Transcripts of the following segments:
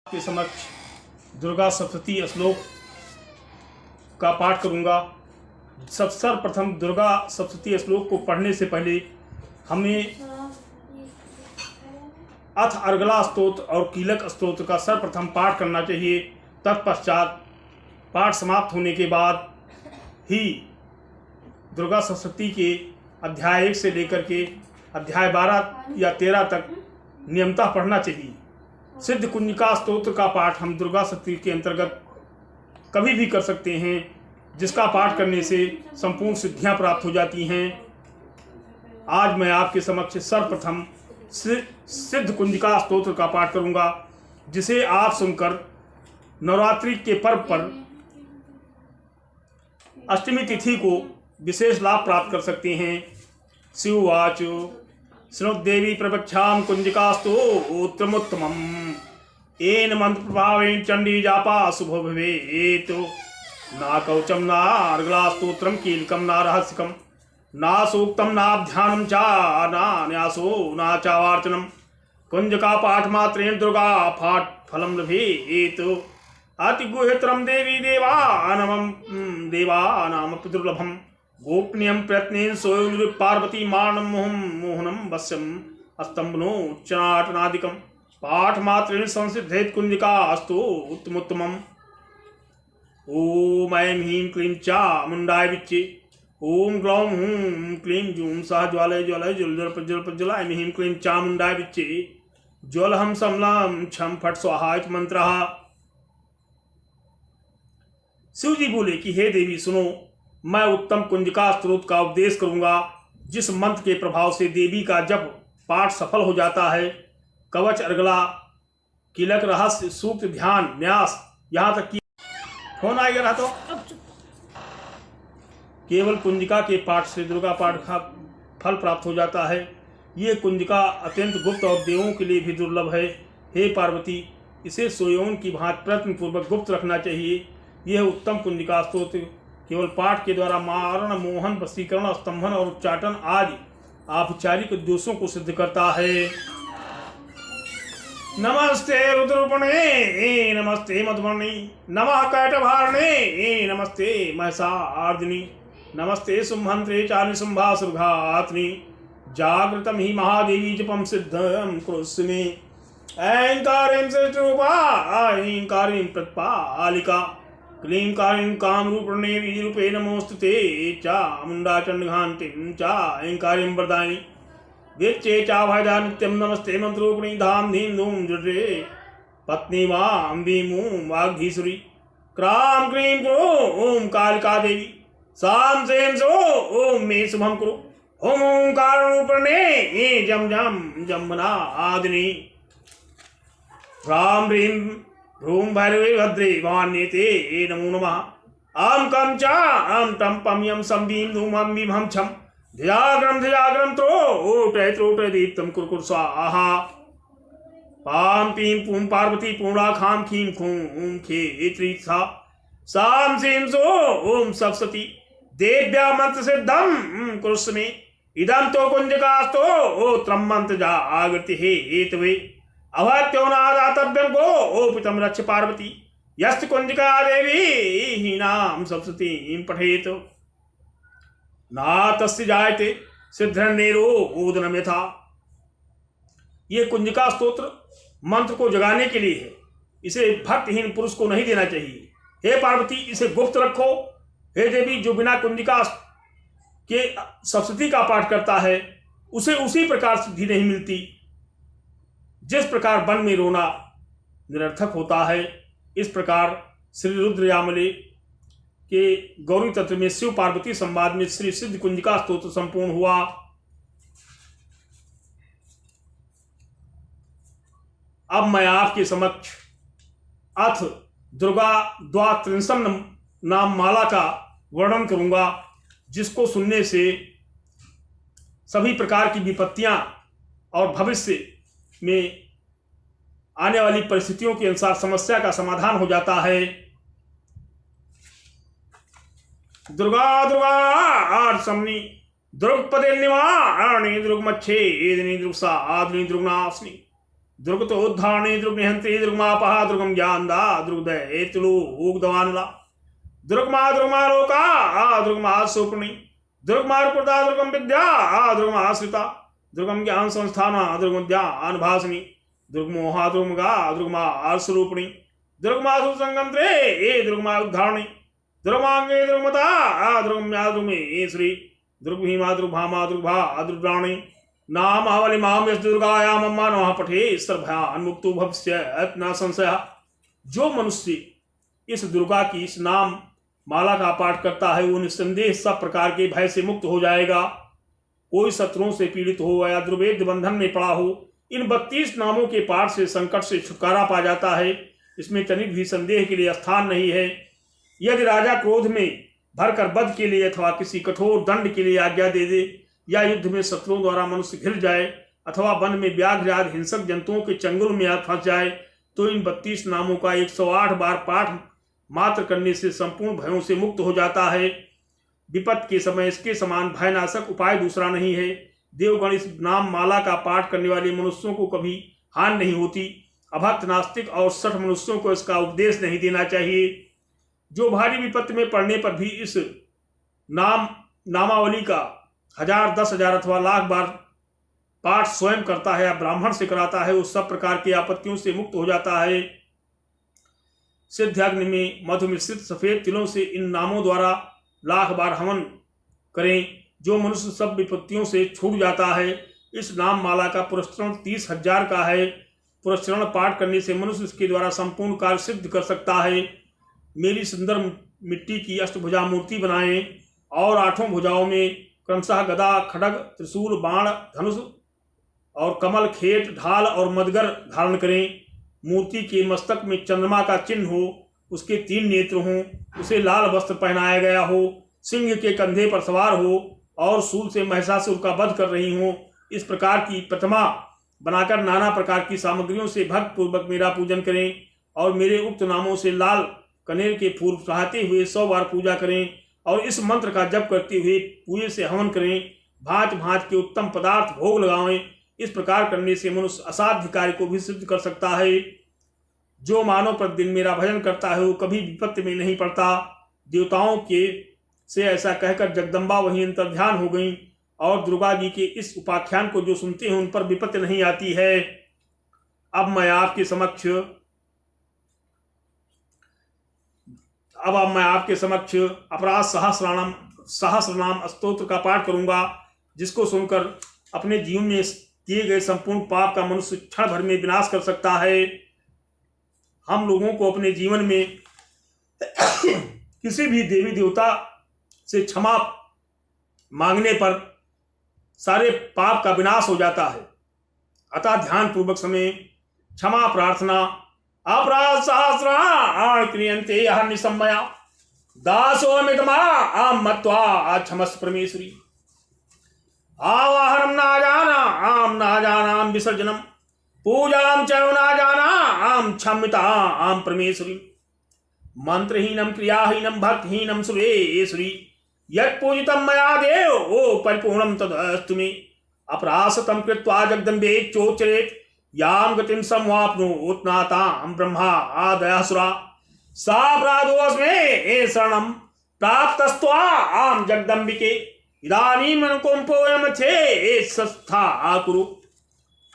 के समक्ष दुर्गा सप्तती श्लोक का पाठ करूंगा। सर्वप्रथम दुर्गा सप्तती श्लोक को पढ़ने से पहले हमें अथ अर्गला स्तोत्र और कीलक स्तोत्र का सर्वप्रथम पाठ करना चाहिए। तत्पश्चात पाठ समाप्त होने के बाद ही दुर्गा सप्तती के अध्याय 1 से लेकर के अध्याय 12 या 13 तक नियमतः पढ़ना चाहिए। सिद्ध कुंजिका स्तोत्र का पाठ हम दुर्गा सप्तती के अंतर्गत कभी भी कर सकते हैं, जिसका पाठ करने से संपूर्ण सिद्धियां प्राप्त हो जाती हैं। आज मैं आपके समक्ष सर्वप्रथम सिद्ध कुंजिका स्तोत्र का पाठ करूंगा, जिसे आप सुनकर नवरात्रि के पर्व पर अष्टमी तिथि को विशेष लाभ प्राप्त कर सकते हैं। शिववाच श्रुदेवी प्रवक्षां कुंजिकास्तोत्रमुत्तमम् येन मंत्र प्रभावेन चंडी जापा शुभो भवेत्। ना कवचम ना अर्गला स्तोत्रम कीलकम ना रहस्यकम ना सूक्तम नाध्यानम चा ना न्यासो ना चावार्चनम कुंजिका पाठ मात्रेण दुर्गा पाठ फलम लभेत्। अतिगुह्यतरम देवी देवानाम दुर्लभम गोपनीयम प्रयत्नेन स्वयं पार्वती मानम मोहनम वश्यम स्तंभनो उच्चाटनादिकम पाठ मात्रेण संसिद्धेत कुंजिका अस्तु उत्तमोत्तमम्। ओम ऐं ह्रीं क्लीं चा मुंडाय विच्चे ओम ग्लौं हूं क्लीं जूं सह ज्वालय ज्वलय ज्वल प्रज्वल प्रज्वल ऐं ह्रीं क्लीं चा मुंडाय विच्चे ज्वलहं समलं छम फट स्वाहा इति मंत्रः। शिव जी बोले कि हे देवी सुनो, मैं उत्तम कुंजिका स्तोत्र का उपदेश करूंगा, जिस मंत्र के प्रभाव से देवी का जब पाठ सफल हो जाता है। कवच, अर्गला, कीलक, रहस्य, सूक्त, ध्यान, न्यास, यहाँ तक कि फोन आ गया तो केवल कुंजिका के पाठ से दुर्गा पाठ का फल प्राप्त हो जाता है। ये कुंजिका अत्यंत गुप्त और देवों के लिए भी दुर्लभ है। हे पार्वती, इसे स्वयं की भांति प्रयत्नपूर्वक गुप्त रखना चाहिए। यह उत्तम कुंजिका स्तोत्र केवल पाठ के द्वारा मारण, मोहन, वशीकरण, स्तंभन और उच्चाटन आदि औपचारिक उद्देश्यों को सिद्ध करता है। नमस्ते रुद्ररूपिणे नमस्ते मधुवर्णी नमः कैटभारणे नमस्ते महिषार्दिनी नमस्ते शुंभन्त्रे चानिशुंभासुरघात्नि जागृतं हि महादेवी जपं सिद्धं कुरुष्मे। ऐंकारीं सृष्टिरूपा ऐंकारीं प्रतिपालिका क्लीं कालीं कामरूपिणे वीरूपे नमोस्तुते चामुण्डा चण्डघान्तीं च ऐंकारीं वरदायिनी विच्चे चाभयदा नित्यं नमस्ते मंत्रूपिणी धाम धीम धूम जुटे पत्नी वां भीमूं वाग्धीसुरी क्रां क्रीं कुरु ओम कालिका देवी सां सें सो ओम मे शुभं कुरु ओम ओंकार रूपिणे जम जम जम्बना आदिनी ह्रां ह्रीं ह्रूं भैरवे भद्रे वाण्येते नमो नमः। आं कं च आं टं पं यं सं भीं धूं हं भीं हं छं धिजाग्रम त्रोट दीप्तम कुरकुर स्वाहा। पां पीं पूं पार्वती पूर्णा खां खीं खूं खे त्रिथा सां सीं सो ओम सरस्वती देव्या मंत्र सिद्धम कुरुष्मे। इदं तो कुंजिकास्तो त्रम मंत्र जागृति हेतवे अभत्यो नादातव्यं गो ओपितं रक्ष पार्वती यस्त कुंजिका देवी हीनां सप्ततीं पठेत ना तस्य जायते सिद्धनेरो ओदनम यथा। ये कुंजिका स्तोत्र मंत्र को जगाने के लिए है। इसे भक्तहीन पुरुष को नहीं देना चाहिए। हे पार्वती, इसे गुप्त रखो। हे देवी, जो बिना कुंजिका के सप्तती का पाठ करता है उसे उसी प्रकार सिद्धि नहीं मिलती जिस प्रकार वन में रोना निरर्थक होता है। इस प्रकार श्री रुद्रयामले के गौरी तत्व में शिव पार्वती संवाद में श्री सिद्ध कुंजिका स्तोत्र संपूर्ण हुआ। अब मैं आपके समक्ष अथ दुर्गा द्वात्रिंशम नाम माला का वर्णन करूंगा, जिसको सुनने से सभी प्रकार की विपत्तियां और भविष्य में आने वाली परिस्थितियों के अनुसार समस्या का समाधान हो जाता है। दुर्गा दुर्गा आर्समनी द्रुगपदे निवारणी द्रुगमच्छे एदनी द्रुगसा आदनी द्रुगनाशनी दुर्गतोद्धारणे दुर्गनिहंत्रे दुर्गमापहा दुर्गम ज्ञानदा दुर्गदय एतलो ऊगदवानला दुर्गमा दुर्गमालोका दुर्गमा सुपुणी दुर्गमार्पुदा दुर्गम विद्या दुर्गम आश्रिता दुर्गम ज्ञान संस्थाना दुर्गम ज्ञान भाषिनी दुर्गमोहा दुर्गमा दुर्गमा आर्षरूपिणी दुर्गमा सुसंगंत्रे ए दुर्गमा उद्धारणी दुर्गमांगे दुर्गमता दुर्गम्या दुर्गमे श्री दुर्गभीमा दुर्भामा दुर्भा दुर्गाणी नाम आवली माम यस दुर्गाया मम्मा नमः पठे सर्वभयान मुक्तो भविष्य न संशय। जो मनुष्य इस दुर्गा की इस नाम माला का पाठ करता है वो निस्संदेह सब प्रकार के भय से मुक्त हो जाएगा। कोई शत्रुओं से पीड़ित हो या दुर्वेद बंधन में पड़ा हो, इन 32 नामों के पाठ से संकट से छुटकारा पा जाता है। इसमें तनिक भी संदेह के लिए स्थान नहीं है। यदि राजा क्रोध में भरकर वध के लिए अथवा किसी कठोर दंड के लिए आज्ञा दे दे, या युद्ध में शत्रुओं द्वारा मनुष्य घिर जाए, अथवा वन में व्याघ्र आदि हिंसक जंतुओं के चंगुल में फंस जाए, तो इन 32 नामों का 108 बार पाठ मात्र करने से संपूर्ण भयों से मुक्त हो जाता है। विपत्ति के समय इसके समान भयनाशक उपाय दूसरा नहीं है। देवगण इस नाम माला का पाठ करने वाले मनुष्यों को कभी हानि नहीं होती। अभक्त नास्तिक और सठ मनुष्यों को इसका उपदेश नहीं देना चाहिए। जो भारी विपत्ति में पड़ने पर भी इस नामावली का 1000, 10,000 अथवा लाख बार पाठ स्वयं करता है या ब्राह्मण से कराता है, उस सब प्रकार की आपत्तियों से मुक्त हो जाता है। सिद्धाग्नि में मधु मिश्रित सफेद तिलों से इन नामों द्वारा लाख बार हवन करें, जो मनुष्य सब विपत्तियों से छूट जाता है। इस नाम माला का पुरस्करण 30,000 का है। पुरस्करण पाठ करने से मनुष्य इसके द्वारा संपूर्ण कार्य सिद्ध कर सकता है। मेरी सुंदर मिट्टी की अष्टभुजा मूर्ति बनाएं और 8 भुजाओं में क्रमशः गदा, खड्ग, त्रिशूल, बाण, धनुष और कमल, खेत, ढाल और मदगर धारण करें। मूर्ति के मस्तक में चंद्रमा का चिन्ह हो, उसके 3 नेत्र हों, उसे लाल वस्त्र पहनाया गया हो, सिंह के कंधे पर सवार हो और सूल से महिषासुर का वध कर रही हो। इस प्रकार की प्रतिमा बनाकर नाना प्रकार की सामग्रियों से भक्त पूर्वक मेरा पूजन करें और मेरे उक्त नामों से लाल कनेर के फूल चढ़ाते हुए 100 बार पूजा करें और इस मंत्र का जप करते हुए पूजे से हवन करें। भांत भांत के उत्तम पदार्थ भोग लगाएं। इस प्रकार करने से मनुष्य असाध्य कार्य को भी सिद्ध कर सकता है। जो मानव प्रतिदिन मेरा भजन करता है वो कभी विपत्ति में नहीं पड़ता। देवताओं के से ऐसा कहकर जगदम्बा वहीं अंतर्ध्यान हो गई और दुर्गा जी के इस उपाख्यान को जो सुनते हैं उन पर विपत्ति नहीं आती है। अब मैं आपके समक्ष अपराध सहस्रनाम स्तोत्र का पाठ करूंगा, जिसको सुनकर अपने जीवन में किए गए संपूर्ण पाप का मनुष्य क्षण भर में विनाश कर सकता है। हम लोगों को अपने जीवन में किसी भी देवी देवता से क्षमा मांगने पर सारे पाप का विनाश हो जाता है। अतः ध्यान पूर्वक समय क्षमा प्रार्थना अपराध सहस्राण क्रियन्ते निसमया दासोऽमितमा आम मत्वा क्षमस्व परमेश्वरी आवाहनम ना जाना आम ना जाना विसर्जनम पूजाम च ना जाना आम क्षम्यता आम परमेश्वरी मंत्रहीनम क्रियाहीनम भक्तिहीनम सुरेश्वरी यत्पूजितं मया देव ओ परिपूर्णं तदस्तु मे अपरासतं कृत्वा जगदम्बे चोच्चरेत् यां गतिं समवाप्नोत् नातां ब्रह्मा आदयासुरा सापराधोऽस्मे शरणं प्राप्तस्त्वा आं जगदम्बिके इदानीमनुकम्पोऽयं चेत्सत्था कुरु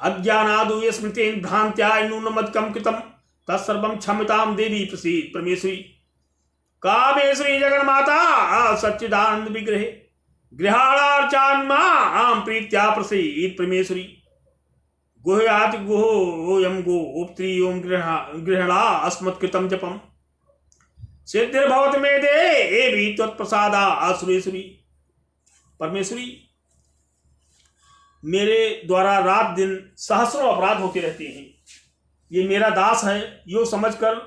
अज्ञानादु स्मृतेन भ्रान्त्या नूनमधिकं कृतं तत्सर्वं क्षम्यतां देवी प्रसीद परमेश्वरी कामेश्वरी जगन्माता सच्चिदानंद विग्रहे गृहाणार्चान्मा आम प्रीत्या प्रसीद परमेश्वरी गुह्याति गुहोयम गोप्त्री ओम गृहणा अस्मत्कृतं जपम सिद्धिर्भवत मे देवी त्वत्प्रसादा आसुरेश्वरी। परमेश्वरी, मेरे द्वारा रात दिन सहस्रों अपराध होते रहते हैं। ये मेरा दास है, यो समझकर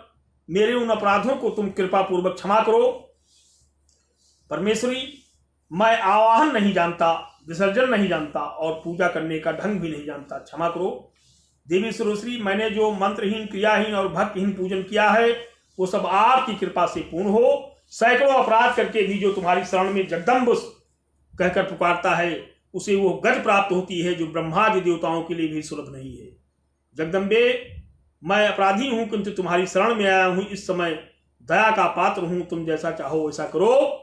मेरे उन अपराधों को तुम कृपा पूर्वक क्षमा करो। परमेश्वरी, मैं आवाहन नहीं जानता, विसर्जन नहीं जानता और पूजा करने का ढंग भी नहीं जानता, क्षमा करो। देवी सुरेश्वरी, मैंने जो मंत्रहीन, क्रियाहीन और भक्तिहीन पूजन किया है वो सब आपकी कृपा से पूर्ण हो। सैकड़ों अपराध करके भी जो तुम्हारी शरण में जगदम्ब कहकर पुकारता है उसे वो गति प्राप्त होती है जो ब्रह्मादि देवताओं के लिए भी सुलभ नहीं है। जगदम्बे, मैं अपराधी हूं किंतु तुम्हारी शरण में आया हूं। इस समय दया का पात्र हूं, तुम जैसा चाहो वैसा करो।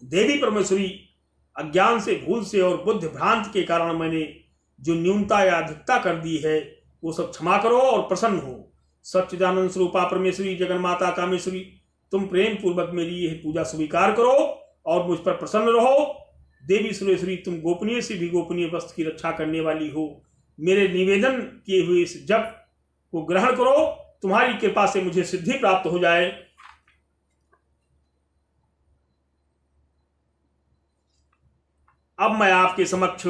देवी परमेश्वरी, अज्ञान से, भूल से और बुद्धि भ्रांत के कारण मैंने जो न्यूनता या अधिकता कर दी है वो सब क्षमा करो और प्रसन्न हो। सच्चिदानंद स्वरूपा परमेश्वरी, जगन्माता कामेश्वरी, तुम प्रेम पूर्वक मेरी यह पूजा स्वीकार करो और मुझ पर प्रसन्न रहो। देवी सुरेश्वरी, तुम गोपनीय से भी गोपनीय वस्तु की रक्षा करने वाली हो। मेरे निवेदन किए हुए इस जप को ग्रहण करो, तुम्हारी कृपा से मुझे सिद्धि प्राप्त हो जाए। अब मैं आपके समक्ष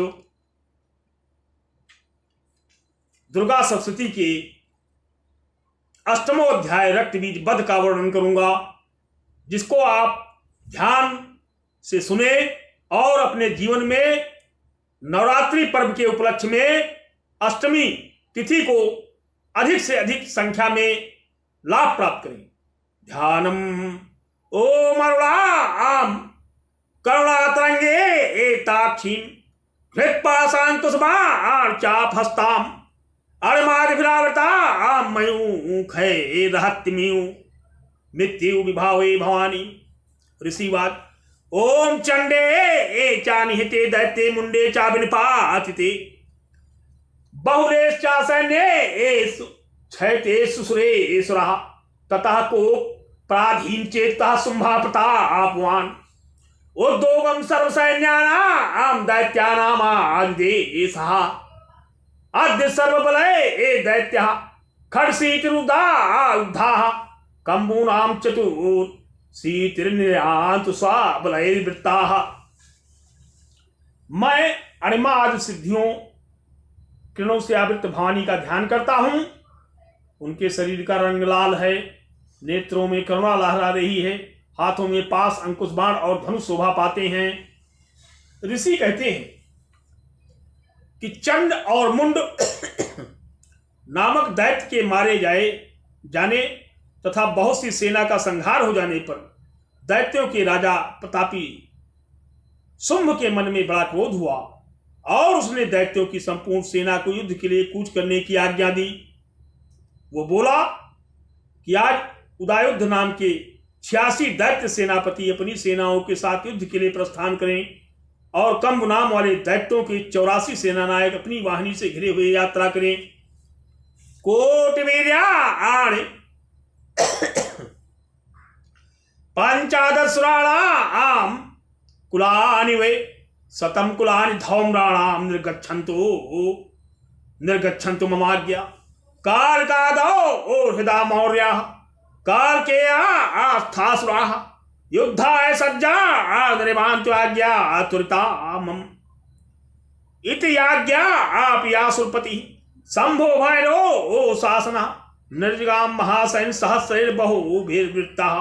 दुर्गा सप्तशती के अष्टमो अध्याय रक्त बीज वध का वर्णन करूंगा, जिसको आप ध्यान से सुने और अपने जीवन में नवरात्रि पर्व के उपलक्ष्य में अष्टमी तिथि को अधिक से अधिक संख्या में लाभ प्राप्त करें। ध्यानम ओम अरुणाम करुणातरंगे एताक्षीं हृत्पाशांकुशमार्चापहस्ताम् अणिमादिभिरावृतां मयूखै रहत्यमियु मृत्यु विभावे भवानी। ऋषिवाच ओम चंडे चानिहिते दैत्ये मुंडे चाभिनिपातिते बहुलेश्चा सैन्येषु क्षयतेषु सुरेश्वरः ततः को पराधीन चेतः शुंभापता आपवान् उद्योगम सर्वसैन्यानां दैत्यानामादिदेशः अद्य सर्वबलये ए दैत्यः खड्गशीतिरुद्धाः कम्बूनां चतुर्शीतिर्निर्यान्तु स्वबलैर्वृत्ताः। मैं अणिमा आदि सिद्धियों किरणों से आवृत भवानी का ध्यान करता हूं। उनके शरीर का रंग लाल है, नेत्रों में करुणा लहरा रही है, हाथों में पास, अंकुश, बाण और धनुष शोभा पाते हैं। ऋषि कहते हैं कि चंड और मुंड नामक दैत्य के मारे जाने तथा बहुत सी सेना का संहार हो जाने पर दैत्यों के राजा प्रतापी शुंभ के मन में बड़ा क्रोध हुआ और उसने दैत्यों की संपूर्ण सेना को युद्ध के लिए कूच करने की आज्ञा दी। वो बोला कि आज उदयुद्ध नाम के 86 दैत्य सेनापति अपनी सेनाओं के साथ युद्ध के लिए प्रस्थान करें और कंब नाम वाले दैत्यों के 84 सेनानायक अपनी वाहिनी से घिरे हुए यात्रा करें। कोटिवीर्याणि पंचादशराणां कुलानि वै शतं कुलानि धौम्राणां निर्गच्छन्तु ममाज्ञा कारकादौ हृदा मौर्याः कारकेया आस्थासुराः युद्धाय सज्जा निर्मान्त्वाज्ञा तुरितामम् इति याज्ञा आप्यासुरपति शंभो भैरो शासनः निर्जगाम महासैन सहस्रैर्बहुभिर्वृत्तः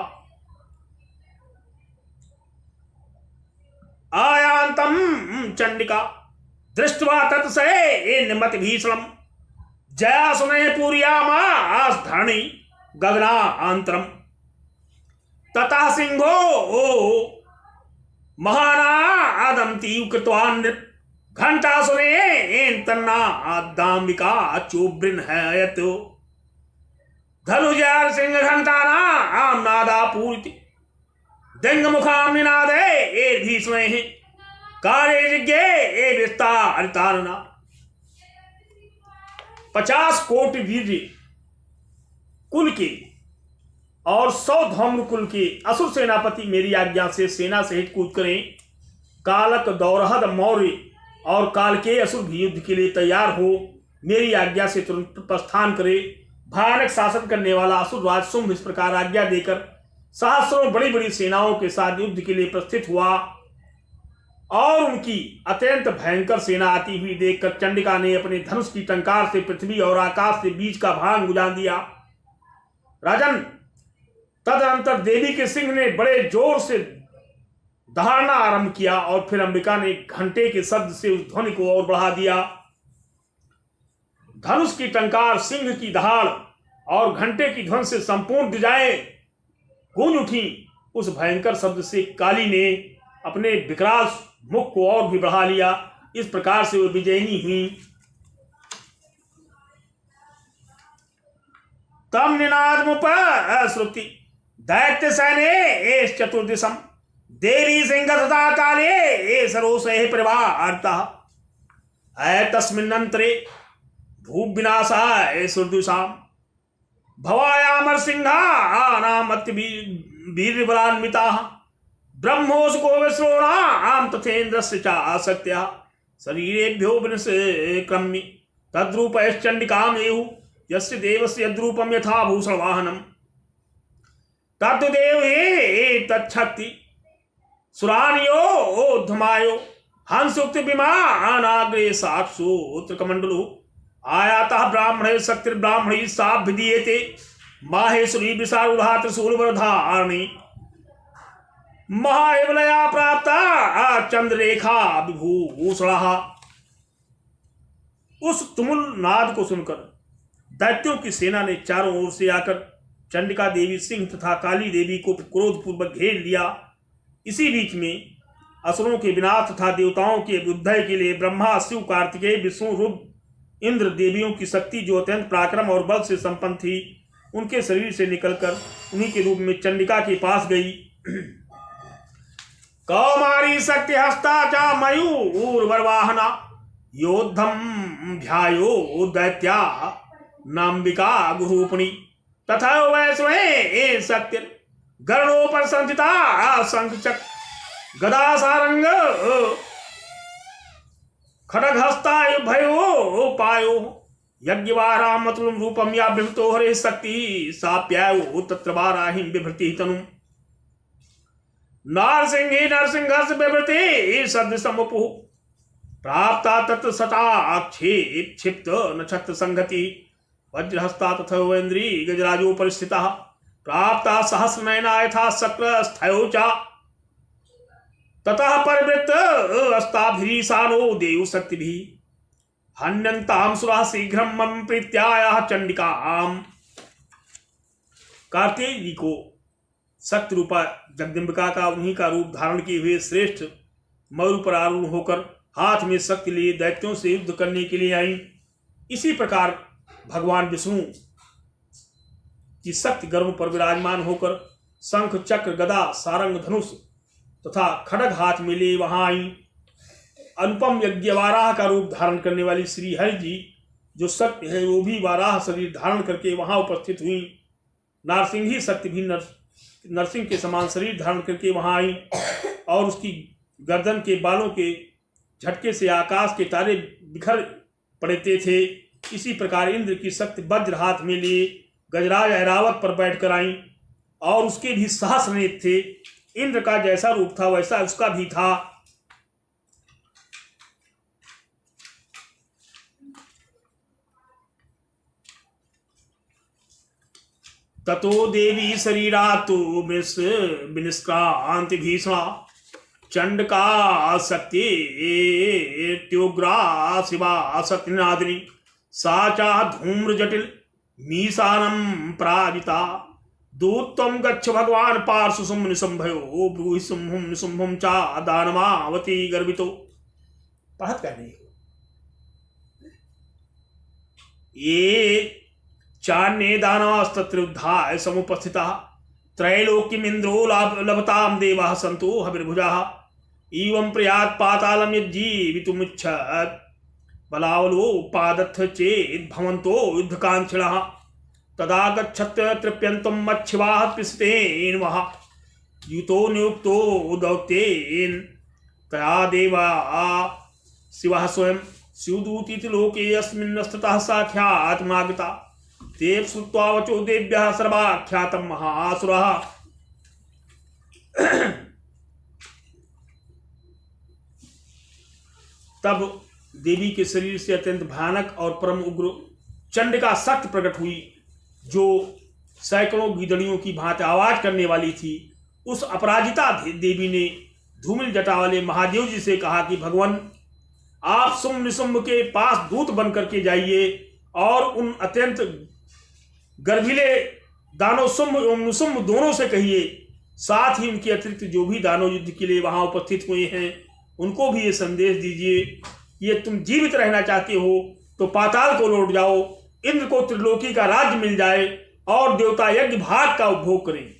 आयान्तं चंडिका दृष्ट्वा तत्सेनमतिभीषणम् जयासुने पूरयामास धरणी गगनान्तरम् ततः सिंहो महानादं तीव्रकृतवान् घंटासुरेण तन्नादाम्बिका चोब्रिन्हयत् धनुजार सिंह घंटानां नादापूरिति दिङ्मुखां निनादे भीष्मैः कार्यजिज्ञे विस्तारितानना। 50 कोटि वीर कुल के और 100 धौम्र कुल के असुर सेनापति मेरी आज्ञा से सेना सहित कूच करें। कालक, दौरहद, मौर्य और काल के असुर भी युद्ध के लिए तैयार हो मेरी आज्ञा से तुरंत प्रस्थान करे। भयानक शासन करने वाला असुर राज शुंभ इस प्रकार आज्ञा देकर सहस्रों बड़ी बड़ी सेनाओं के साथ युद्ध के लिए प्रस्थित हुआ और उनकी अत्यंत भयंकर सेना आती हुई देखकर चंडिका ने अपने धनुष की टंकार से पृथ्वी और आकाश के बीच का भाग गुजान दिया। राजन, तदनंतर देवी के सिंह ने बड़े जोर से दहाड़ना आरंभ किया और फिर अंबिका ने घंटे के शब्द से उस ध्वनि को और बढ़ा दिया। धनुष की टंकार, सिंह की दहाड़ और घंटे की ध्वनि से संपूर्ण दिशाएं गूंज उठी। उस भयंकर शब्द से काली ने अपने विकराल मुख को और भी बढ़ा लिया। इस प्रकार से वो विजयिनी हुई। तम निनादमुप श्रुति दैत्य सैने एष चतुर्दिशम देवी सिंह तथा काले ए सरोसे परिवारतः तस्मिन्नंतरे भूप विनाशाय सुरदुषाम भवायामर सिंहा नाम अति वीर्यबलान्विताः ब्रह्मोऽसुको विश्रोणाम तथेन्द्रस्य च आसक्त्या शरीरेभ्यो विनिष्क्रम्य तद्रूपैश्चण्डिकाम् एहुः यस्य देवस्य यद्रूपं यथा भूषणवाहनम् तद्देव हे तच्छक्ति सुरानियोद्धमायो हंसुक्ति विमानाग्रे साक्षोत्रकमण्डलो आयातः ब्राह्मणे शक्तिर्ब्राह्मणी सा विधीयते माहेश्वरी विशारुढ़ा त्रिशूलवरधारिणी महाबलया प्राप्ता चंद्ररेखा विभूषणः। उस तुमुल नाद को सुनकर दैत्यों की सेना ने चारों ओर से आकर चंडिका देवी सिंह तथा काली देवी को क्रोधपूर्वक घेर लिया। इसी बीच में असुरों के विनाश तथा देवताओं के उद्धार के लिए ब्रह्मा शिव कार्तिकेय विष्णु रुद्र इंद्र देवियों की शक्ति जो अत्यंत पराक्रम और बल से संपन्न थी उनके शरीर से निकलकर उन्हीं के रूप में चंडिका के पास गई। कौमारी शक्ति हस्ता चा मयूरवरवाहना योद्धम ध्यायो दैत्या नाम्बिका गुरूपणी तथा वैश्वे शक्ति गरुड़ोपर संचिता शंखचक गदा सारंग खड्गहस्तायुभयो पायो यज्ञवारामतुलं रूपम या बिभृतो हरे शक्ति साप्यायो तत्र वाराहिं बिभृति तनुम् नारसिंहे नरसिंहस्य बिभृति सदृशमुपुः प्राप्ता तत्र सटाक्षेप क्षिप्त नक्षत्र संगति वज्रहस्ता तथा वेन्द्री गजराजोपरिस्थितः प्राप्ता सहस्रनयना यथा शक्र स्थयो च ततः परिवृत्त अस्ताभिरीशानो देव शक्तिभिः हन्यन्तां सुराः शीघ्रं मम प्रीत्यायाः चंडिकाम्। कार्तिकेय जी को शक्ति रूपा जगदम्बिका का उन्हीं का रूप धारण किए हुए श्रेष्ठ मयूर पर आरूढ़ होकर हाथ में शक्ति लिए दैत्यों से युद्ध करने के लिए आई। इसी प्रकार भगवान विष्णु की शक्ति गर्भ पर विराजमान होकर शंख चक्र गदा सारंग धनुष तथा खड्ग हाथ में ले वहां आई। अनुपम यज्ञ वाराह का रूप धारण करने वाली श्री हरि जी जो शक्ति है वो भी वाराह शरीर धारण करके वहां उपस्थित हुई। नारसिंही शक्ति भी नरसिंह के समान शरीर धारण करके वहां आई और उसकी गर्दन के बालों के झटके से आकाश के तारे बिखर पड़ते थे। इसी प्रकार इंद्र की शक्ति वज्र हाथ में लिए गजराज ऐरावत पर बैठकर आई और उसके भी सहस्र नेत्र थे। इंद्र का जैसा रूप था वैसा उसका भी था। ततो देवी शरीरातु विनिष्क्रांति भीषणा चंडका शक्तिग्रा शिवा सत्यनादिनी सा चा धूम्र जटिल मीशानम पराजिता दूतम गच्छ भगवान पार्श्वसुम निसंभयो ब्रूहि शुंभुम निशुंभुम चा दानमावती गर्वितो। पढ़त करने ये चान्ये दानवास्तत्रुद्धाय समुपस्थिताः त्रैलोक्यमिन्द्रो लभतां देवाः सन्तो हविर्भुजाः एवं प्रयात् पातालं यज्जीवितुमिच्छत् बलावलोपादथ चेत् भवन्तो युद्धकाङ्क्षिणः तदा गच्छत् तृप्यन्तं मच्छिवाः पिस्तेन वः युतो नियुक्तो दौत्येन तया देवा शिवः स्वयं शिवदूतीति लोके अस्मिन्नस्ततः साख्यात्मागता ते श्रुत्वा वचो देव्यः सर्वाख्यातं महासुरः। तब देवी के शरीर से अत्यंत भयानक और परम उग्र चंडिका शक्ति प्रकट हुई जो सैकड़ों गीदड़ियों की भांति आवाज करने वाली थी। उस अपराजिता देवी ने धूमिल जटा वाले महादेव जी से कहा कि भगवान आप शुंभ निशुंभ के पास दूत बन करके जाइए और उन अत्यंत गर्भिले दानव शुंभ एवं निशुंभ दोनों से कहिए, साथ ही उनके अतिरिक्त जो भी दानव युद्ध के लिए वहां उपस्थित हुए हैं उनको भी ये संदेश दीजिए ये तुम जीवित रहना चाहते हो तो पाताल को लौट जाओ, इंद्र को त्रिलोकी का राज्य मिल जाए और देवता यज्ञ भाग का उपभोग करें।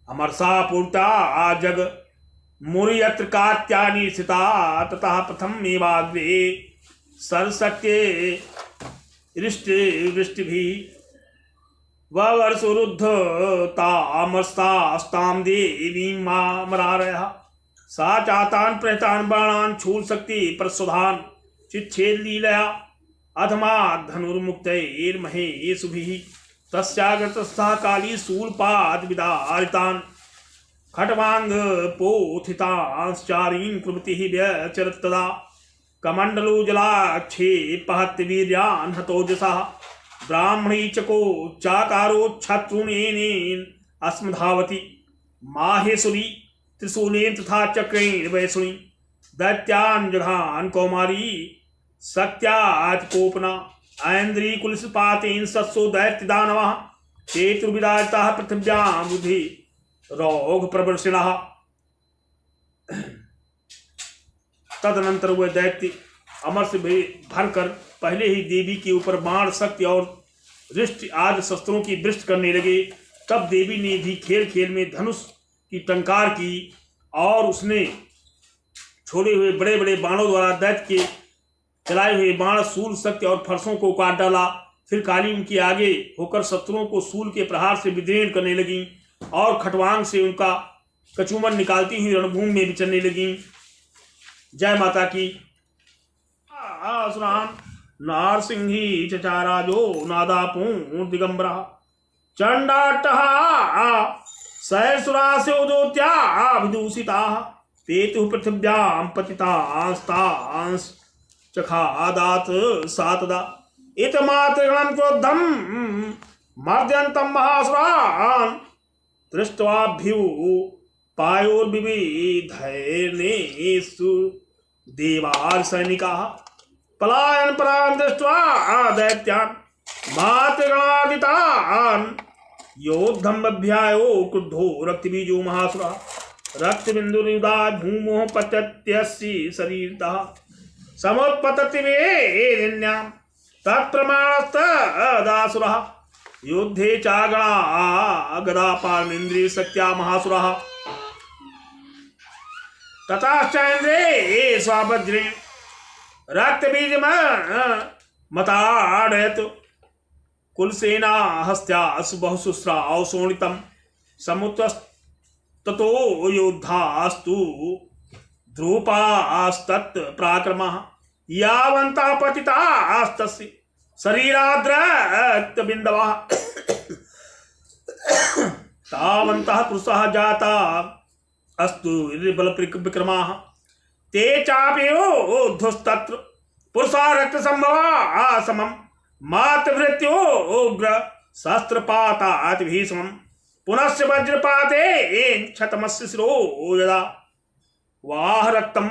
अमरसा पूर्ता जग मुरियत्र कात्यानि स्थिता ततः प्रथम एवाग्रे सरसत्ये वृष्टि भी वर्षोरुद्ध तामस्तास्ताम देवीं मामरारयः सा चातान प्रहतान बाणान छूल शक्ति प्रसुधान चिच्छेद लीलया अधमा धनुर्मुक्तैर्महेशुभिः तस्यागतस्था काली शूलपाद विदारितान् खट्वांग पोथितांश्चारीन् कुर्वतिः व्यचरत् तदा कमण्डलो जलाक्षेपहत् वीर्यान् हतोजसः ब्राह्मणी चको चाकारो छत्रुनेन अस्मधावति माहेश्वरी त्रिशूलेन तथा चक्रेण वैष्णी दैत्यान् जघान कौमारी सत्यातिकोपना ऐन्द्री कुलसपातेन सत्सो दैत्यदानवः चेतुर्विदारिताः पृथिव्यां बुद्धि रोग प्रवर्षिणः। तदनंतर वह दैत्य अमर से भरकर पहले ही देवी के ऊपर बाण शक्ति और रिष्ट आदि शस्त्रों की वृष्टि करने लगे। तब देवी ने भी खेल खेल में धनुष की टंकार की और उसने छोड़े हुए बड़े बड़े बाणों द्वारा दैत्य के चलाए हुए बाण सूल शक्ति और फरसों को काट डाला। फिर काली उनके आगे होकर शत्रुओं को सूल के प्रहार से विदीर्ण करने लगी और खटवांग से उनका कचूमन निकालती हुई रणभूमि में विचरने लगी। जय माता की। आसुरान नारसिंही चचाराजो नादापूर्ण दिगंबरा चंडाटहा सहसुरास्योदोत्या विदूषिता पेतु पृथिव्यां पतितांस्तांस चखादात सातदा इतमात्रगणं क्रोधं मर्दयन्तं महासुरान् दृष्ट्वाभ्यु पायोर्विविधैर्नेषु देवार सैनिकाः पलायन परान् दृष्ट्वा दैत्यान् मातृगणादितान् योद्धं बभ्यायो क्रुद्धो रक्तबीजो महासुरः रक्तबिन्दुर्युधा भूमोः पतत्यस्य शरीरतः समुत्पतति वेदिन्यां तत्प्रमाणस्तदासुरः युद्धे चागणा गदापार्णेन्द्रिय शक्त्या महासुरः तथाश्चैन्द्रे स्वाभद्रेण रक्तबीजमताडयत् कुलसेना हस्त्यासु बहुशुस्राव शोणितं समुत्तस्तो योद्धास्तु ध्रुपास्तत् पराक्रमः यावन्तः पतितास्तस्य शरीराद्रक्तबिन्दवः तावन्तः पुरुषः जाता अस्तु बलविक्रमाः ते चाप्योद्धस्तत्र पुरुषा रक्तसम्भवा समं मातभृत्योग्र शस्त्रपातात् भीष्मं पुनश्च वज्रपातेन क्षतमस्य शिरो यदा वाह रक्तं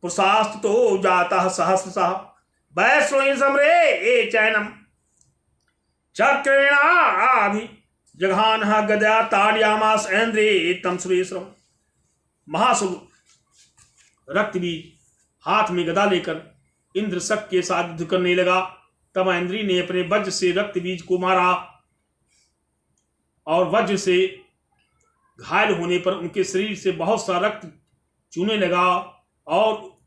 पुरुषास्तुतो जातः सहस्रशः वैष्णवी समरे चैनं चक्रेणाभि जघानः गदा ताड़यामास ऐन्द्रे तं सुरेश्वरम्। महासुर रक्तबीज हाथ में गदा लेकर इंद्र शक के साथ युद्ध करने लगा। तब ऐन्द्री ने अपने वज्र से रक्तबीज को मारा और वज्र से घायल होने पर उनके शरीर से बहुत सा रक्त चूने लगा और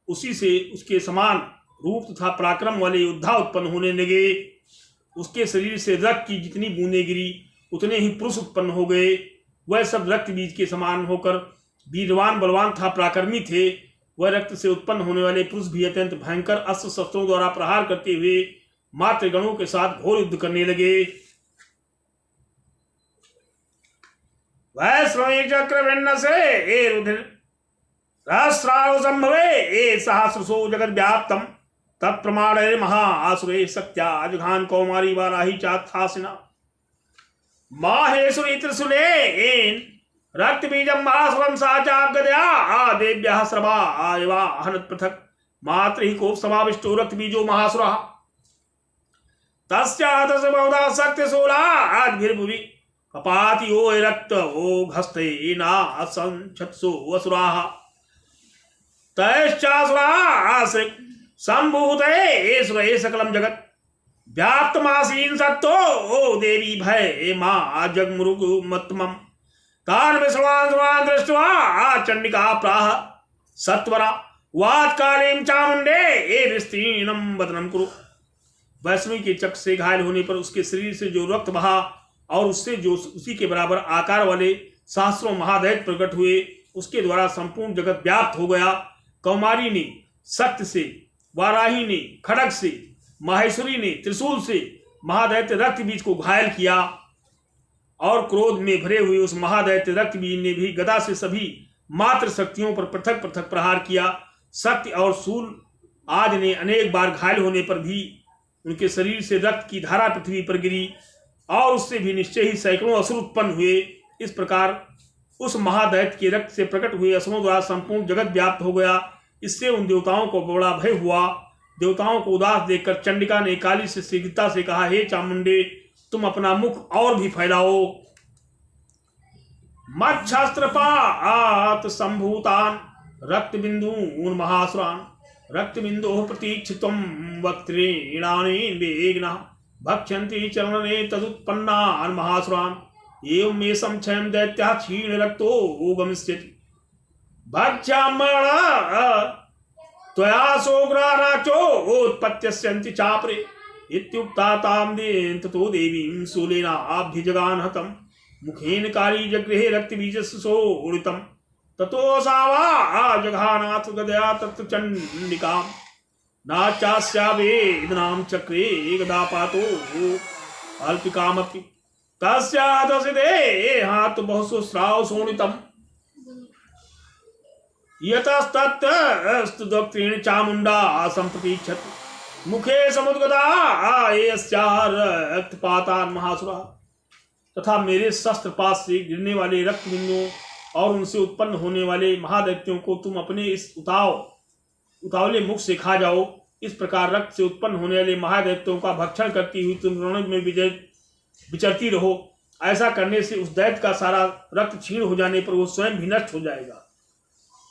उसी से उसके समान रूप तथा पराक्रम वाले योद्धा उत्पन्न होने लगे। उसके शरीर से रक्त की जितनी बूंदें गिरी उतने ही पुरुष उत्पन्न हो गए। वह सब रक्त बीज के समान होकर वीरवान बलवान तथा पराक्रमी थे। वह रक्त से उत्पन्न होने वाले पुरुष भी अत्यंत भयंकर अस्त्र शस्त्रों द्वारा प्रहार करते हुए मातृगणों के साथ घोर युद्ध करने लगे। वैश्रवी चक्रविन्न से रुधिर सहस्राव संभवे सहस्रसो जगद व्याप्तम तत्प्रमाणे महासुरे सत्या जघान कौमारी वाराही चात्थासिना माहेश्वरी त्रिशूलेन रक्तबीजं महासुरं सा चापगदया देव्याः श्रवा आयवा हनत् पृथक् मातृ कोप समाविष्टो रक्तबीजो महासुरः तस्यातस बहुधा शक्तिशूलाद्भिर्भुवि कपाति ओ रक्त ओघस्ते नासंच्छत्सु असुराः तैश्चासुराः संभूते सुरे सकलं जगत् व्याप्तमासीन सत्तो ओ देवी भय मां जगमुरुग मत्मम तान विश्वान दृष्ट्वा चंडिका प्राह सत्वरा वात कालीम चामुंडे ए विस्तीर्णम वदनम कुरु। वैष्णवी के चक्र से घायल होने पर उसके शरीर से जो रक्त बहा और उससे जो उसी के बराबर आकार वाले सहस्रों महादैत्य प्रकट हुए, उसके द्वारा संपूर्ण जगत व्याप्त हो गया। कौमारी ने सत्य से, वाराही ने खड़ग से, माहेश्वरी ने त्रिशूल से महादैत्य रक्त बीज को घायल किया और क्रोध में भरे हुए उस महादैत्य रक्त बीज ने भी गदा से सभी मात्र शक्तियों पर पृथक पृथक प्रहार किया। शक्ति और शूल आदि ने अनेक बार घायल होने पर भी उनके शरीर से रक्त की धारा पृथ्वी पर गिरी और उससे भी निश्चय ही सैकड़ों असुर उत्पन्न हुए। इस प्रकार उस महादैत्य के रक्त से प्रकट हुए असुरों द्वारा संपूर्ण जगत व्याप्त हो गया। इससे उन देवताओं को बड़ा भय हुआ। देवताओं को उदास देखकर चंडिका ने काली से शीघ्रता से कहा, हे चामुंडे, तुम अपना मुख और भी फैलाओ। मच्छस्त्रपात संभूतान रक्त बिंदून महासुरान रक्त बिंदु प्रतीक्षितम वक्त्रेणानि वेगना भक्ष्यन्ति चरणने तदुत्पन्नान महासुरान एवं मे संक्षयम दैत्या क्षीण रक्तो गमिष्यति भक्ष्यामणा त्वया सोग्राराचो उत्पत्स्यन्ति चापरे इत्युक्ता तां ततो देवीं शूलेना अभ्यजगान हतम मुखेन काली जगृहे रक्तबीजस्य सोडितम ततो सा वा जघानाथ गदया तत्र चंडिकां नाचास्या वेदनां चक्रे गदापातो अल्पिकामपि तस्या दशदे हाथ बहुसुस्राव शोणितम् यतस्तस्तु दक्षिण चामुंडा संप्रतीक्षत मुखे समुद्गदा यस्या रक्तपातान् महासुरा। तथा मेरे शस्त्रपात से गिरने वाले रक्त बिंदुओं और उनसे उत्पन्न होने वाले महादैत्यों को तुम अपने इस उतावले मुख से खा जाओ। इस प्रकार रक्त से उत्पन्न होने वाले महादैत्यों का भक्षण करती हुई तुम रण में विचरती रहो। ऐसा करने से उस दैत्य का सारा रक्त क्षीण हो जाने पर वो स्वयं भी नष्ट हो जाएगा।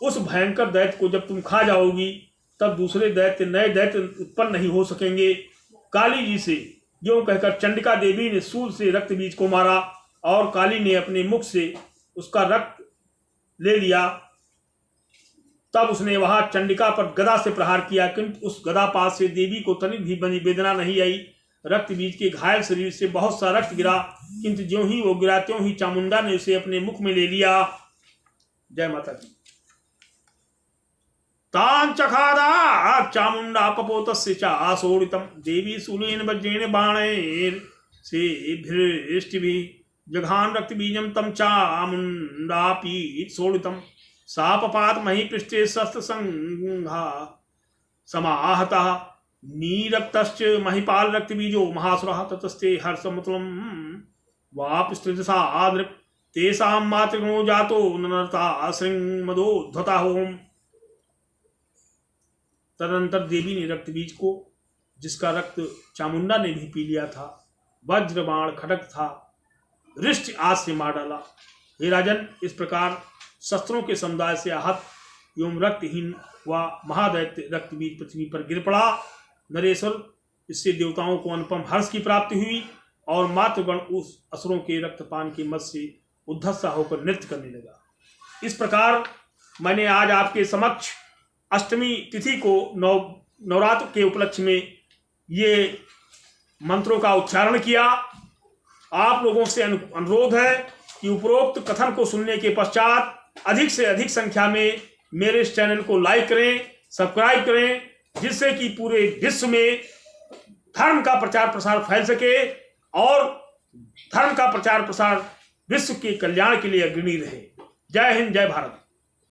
उस भयंकर दैत्य को जब तुम खा जाओगी तब दूसरे दैत्य, नए दैत्य उत्पन्न नहीं हो सकेंगे। काली जी से यूं कहकर चंडिका देवी ने शूल से रक्त बीज को मारा और काली ने अपने मुख से उसका रक्त ले लिया। तब उसने वहां चंडिका पर गदा से प्रहार किया, किंतु उस गदापात से देवी को तनिक भी बनी वेदना नहीं आई। रक्त बीज के घायल शरीर से बहुत सा रक्त गिरा, किंतु ज्यों ही वो गिरा त्यों ही चामुंडा ने उसे अपने मुख में ले लिया। जय माता दी। तां चखादा चामुंडा पपोतस्य च आसोडितम देवी शूलेन वज्रेण बाणैर से भृष्टिभिः जघान रक्त बीजम तम चामुंडापि सोडितम सापपात मही पृष्ठे शस्त्र संघा समाहतः नीरक्तश्च महिपाल रक्त बीजो महासुरः ततस्ते हर्षमुतलम वापस्त्रिदशा नृप तेषां मातृगणो जातो ननरता श्रृंगमदोद्धता होम। तदनंतर देवी ने रक्त बीज को, जिसका रक्त चामुंडा ने भी पी लिया था, वज्र बाण खड़ग था, रिष्ट आज से मार डाला। हे राजन, इस प्रकार शस्त्रों के समुदाय से आहत एवं रक्तहीन व महादैत्य रक्त बीज पृथ्वी पर गिर पड़ा। नरेश्वर, इससे देवताओं को अनुपम हर्ष की प्राप्ति हुई और मातृगण उस असुरों के रक्तपान के मत से उद्धसा होकर नृत्य करने लगा। इस प्रकार मैंने आज आपके समक्ष अष्टमी तिथि को नवरात्र के उपलक्ष्य में ये मंत्रों का उच्चारण किया। आप लोगों से अनुरोध है कि उपरोक्त कथन को सुनने के पश्चात अधिक से अधिक संख्या में मेरे इस चैनल को लाइक करें, सब्सक्राइब करें, जिससे कि पूरे विश्व में धर्म का प्रचार प्रसार फैल सके और धर्म का प्रचार प्रसार विश्व के कल्याण के लिए अग्रणी रहे। जय हिंद, जय भारत।